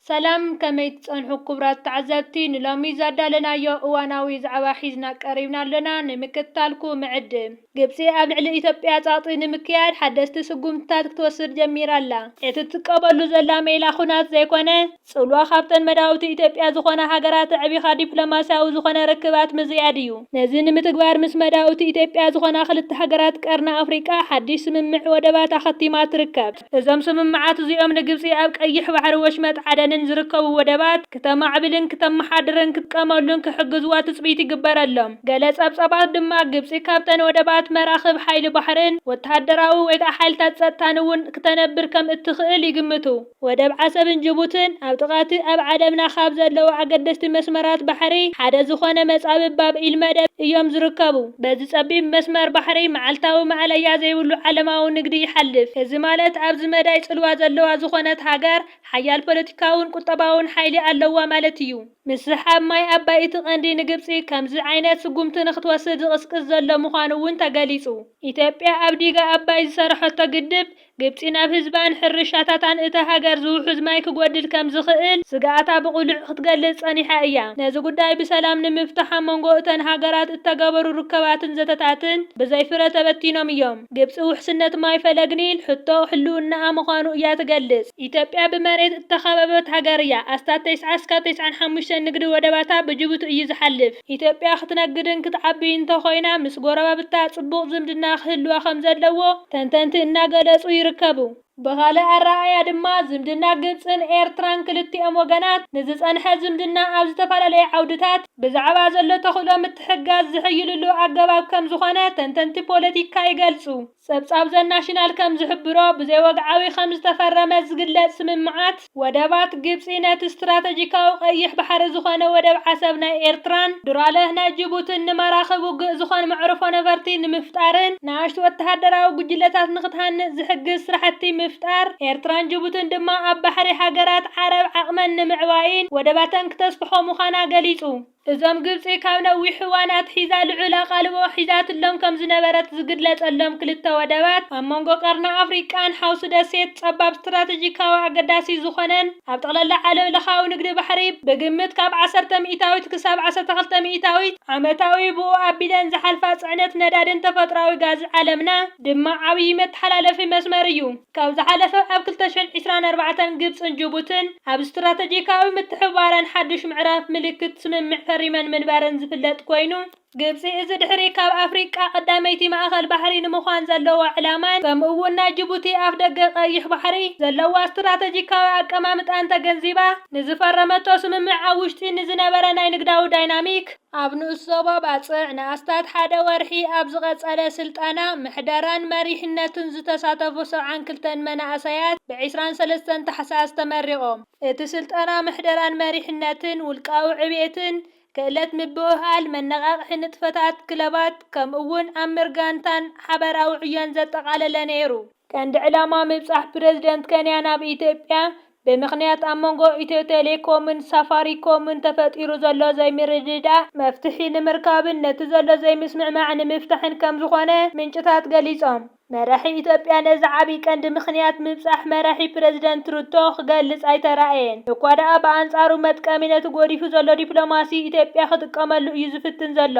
ሰላም ከመይ ትጸንሑ ክቡራት ተዓዘብቲ ንሎሚ ዘዳለናዮ እዋናዊ ዛዕባ ሒዝና ቀሪብና ኣለና ንምክትታልኩ ምዕድም ግብፂ ኣብ ልዕሊ ኢትዮጵያ ጻቕጢ ንምክያድ ሓደስቲ ስጉምትታት ክትወስድ ጀሚራ ኣላ። እቲ ትቀበሉ ዘላ ሜላ ኩናት ዘይኮነ ጽልዋ ካብተን መዳውቲ ኢትዮጵያ ዝኾነ ሃገራት ዕቢኻ ዲፕሎማስያዊ ዝኾነ ርክባት ምዝያድ እዩ። ነዚ ንምትግባር ምስ መዳውቲ ኢትዮጵያ ዝኾና ክልተ ሃገራት ቀርኒ ኣፍሪቃ ሓድሽ ስምምዕ ወደባት ኣኸቲማ ትርከብ። እዞም ስምምዓት እዚኦም ንግብፂ ኣብ ቀይሕ ባሕሪ ወሽመጥ ዓደንን ዝርከቡ ወደባት ከተማዕብልን ከተመሓድርን ክትቀመሉን ክሕግዝዋ ትጽቢት ይግበረሎም። ገለ ጸብጻባት ድማ ግብፂ ካብተን ወደባት መራኽብ ሓይሊ ባሕርን ወተሃደራዊ ወይ ከዓ ሓይልታት ጸጥታን እውን ክተነብር ከም እትኽእል ይግምቱ። ወደብ ዓሰብን ጅቡትን ኣብ ጥቓቲ ኣብ ዓለምና ካብ ዘለዉ ኣገደስቲ መስመራት ባሕሪ ሓደ ዝኾነ መጻብብ ባብዒል መደብ እዮም ዝርከቡ። በዚ ጸቢብ መስመር ባሕሪ መዓልታዊ መዕለያ ዘይብሉ ዓለማዊ ንግዲ ይሓልፍ። እዚ ማለት ኣብዚ መዳይ ጽልዋ ዘለዋ ዝኾነት ሃገር ሓያል ፖለቲካውን ቁጠባውን ሓይሊ ኣለዋ ማለት እዩ። ምስሓብ ማይ ኣባይ እቲ ቀንዲ ንግብፂ ከምዚ ዓይነት ስጉምቲ ንክትወስድ ዝቕስቅስ ዘሎ ምዃኑ እውን ተገሊጹ። ኢትዮጵያ ኣብ ዲጋ ኣባይ ዝሰርሐቶ ግድብ ግብፂ ናብ ህዝባን ሕርሻታታን እታ ሃገር ዝውሕዝ ማይ ክጎድል ከም ዝኽእል ስጋኣታ ብቑሉዕ ክትገልጽ ጸኒሓ እያ። ነዚ ጉዳይ ብሰላም ንምፍታሕ ኣብ መንጎ እተን ሃገራት እተገበሩ ርከባትን ዘተታትን ብዘይፍረ ተበቲኖም እዮም። ግብፂ ውሕስነት ማይ ፈለግኒል ሕቶ ህልውናኣ ምዃኑ እያ ትገልጽ። ኢትዮጵያ ብመሬት እተኸበበት ሃገር እያ። ኣስታት 90-95 ንግዲ ወደባታ ብጅቡቲ እዩ ዝሓልፍ። ኢትዮጵያ ክትነግድን ክትዓብይ እንተኾይና ምስ ጎረባብታ ጽቡቕ ዝምድና ክህልዋ ከም ዘለዎ ተንተንቲ እናገለጹ ይርከቡ። ብኻልእ ኣረኣእያ ድማ ዝምድና ግብፅን ኤርትራን ክልቲኦም ወገናት ንዝጸንሐ ዝምድና ኣብ ዝተፈላለየ ዓውድታት ብዛዕባ ዘሎ ተኽእሎ ምትሕግጋዝ ዝሕይልሉ ኣገባብ ከም ዝኾነ ተንተንቲ ፖለቲካ ይገልጹ። ጸብጻብ ዘናሽናል ከም ዝሕብሮ ብዘይወግዓዊ ከም ዝተፈረመ ዝግለጽ ስምምዓት ወደባት ግብፂ ነቲ ስትራቴጂካዊ ቀይሕ ባሕሪ ዝኾነ ወደብ ዓሰብ ናይ ኤርትራን ዱራለህ ናይ ጅቡትን ንመራኽብ ውግእ ዝኾነ መዕርፎ ነፈርቲ ንምፍጣርን ንኣሽቱ ወተሃደራዊ ጉጅለታት ንኽትሃንጽ ዝሕግዝ ስራሕቲ ምፍጣር ኤርትራን ጅቡትን ድማ ኣብ ባሕሪ ሃገራት ዓረብ ዓቕመን ንምዕባይን ወደባተን ክተስፍሖ ምዃና ገሊጹ። እዞም ግብፂ ካብ ነዊሕ እዋናት ሒዛ ልዑል ኣቓልቦ ሒዛትሎም ከም ዝነበረት ዝግለጸሎም ክልተ ወደባት ኣብ መንጎ ቀርኒ ኣፍሪቃን ሓውሲ ደሴት ጸባብ ስትራቴጂካዊ ኣገዳሲ ዝኾነን ኣብ ጠቕላላ ዓለም ለኻዊ ንግዲ ባሕሪ ብግምት ካብ 10 ሚእታዊት ክሳብ 12 ሚእታዊት ዓመታዊ ብኡ ኣቢለን ዝሓልፋ ጽዕነት ነዳድን ተፈጥራዊ ጋዝ ዓለምና ድማ ዓብዪ መተሓላለፊ መስመር እዩ። ካብ ዝሓለፈ ኣብ 2024 ግብፅን ጅቡትን ኣብ ስትራቴጂካዊ ምትሕብባረን ሓድሽ ምዕራፍ ምልክት ስምምዕ ፈሪመን ምንባረን ዝፍለጥ ኮይኑ ግብፂ እዚ ድሕሪ ካብ ኣፍሪቃ ቀዳመይቲ ማእኸል ባሕሪ ንምዃን ዘለዋ ዕላማን ከምኡ እውን ናይ ጅቡቲ ኣፍ ደገ ቀይሕ ባሕሪ ዘለዋ ስትራቴጂካዊ ኣቀማምጣን ተገንዚባ ንዝፈረመቶ ስምምዕ ኣብ ውሽጢ ንዝነበረ ናይ ንግዳዊ ዳይናሚክ ኣብ ንኡስ ዞባ ባፅዕ ንኣስታት ሓደ ወርሒ ኣብ ዝቐጸለ ስልጠና ምሕደራን መሪሕነትን ዝተሳተፉ 72 መናእሰያት ብ23 ታሕሳስ ተመሪቖም። እቲ ስልጠና ምሕደራን መሪሕነትን ውልቃዊ ዕብየትን ክእለት ምብውሃል መነቓቕሒ ንጥፈታት ክለባት ከምኡውን ኣብ ምርጋንታን ሓበራዊ ዕዮን ዘጠቓለለ ነይሩ። ቀንዲ ዕላማ ምብጻሕ ፕሬዝደንት ኬንያ ናብ ኢትዮጵያ ብምኽንያት ኣብ መንጎ ኢትዮ ቴሌኮምን ሳፋሪኮምን ተፈጢሩ ዘሎ ዘይምርድዳእ መፍትሒ ንምርካብን ነቲ ዘሎ ዘይምስምዕማዕ ንምፍታሕን ከም ዝኾነ ምንጭታት ገሊጾም። መራሒ ኢትዮጵያ ነዚ ዓብዪ ቀንዲ ምኽንያት ምብጻሕ መራሒ ፕሬዝደንት ሩቶ ክገልጽ ኣይተረኣየን። እኳ ደኣ ብኣንጻሩ መጥቀሚ ነቲ ጐዲፉ ዘሎ ዲፕሎማሲ ኢትዮጵያ ክጥቀመሉ እዩ ዝፍትን ዘሎ።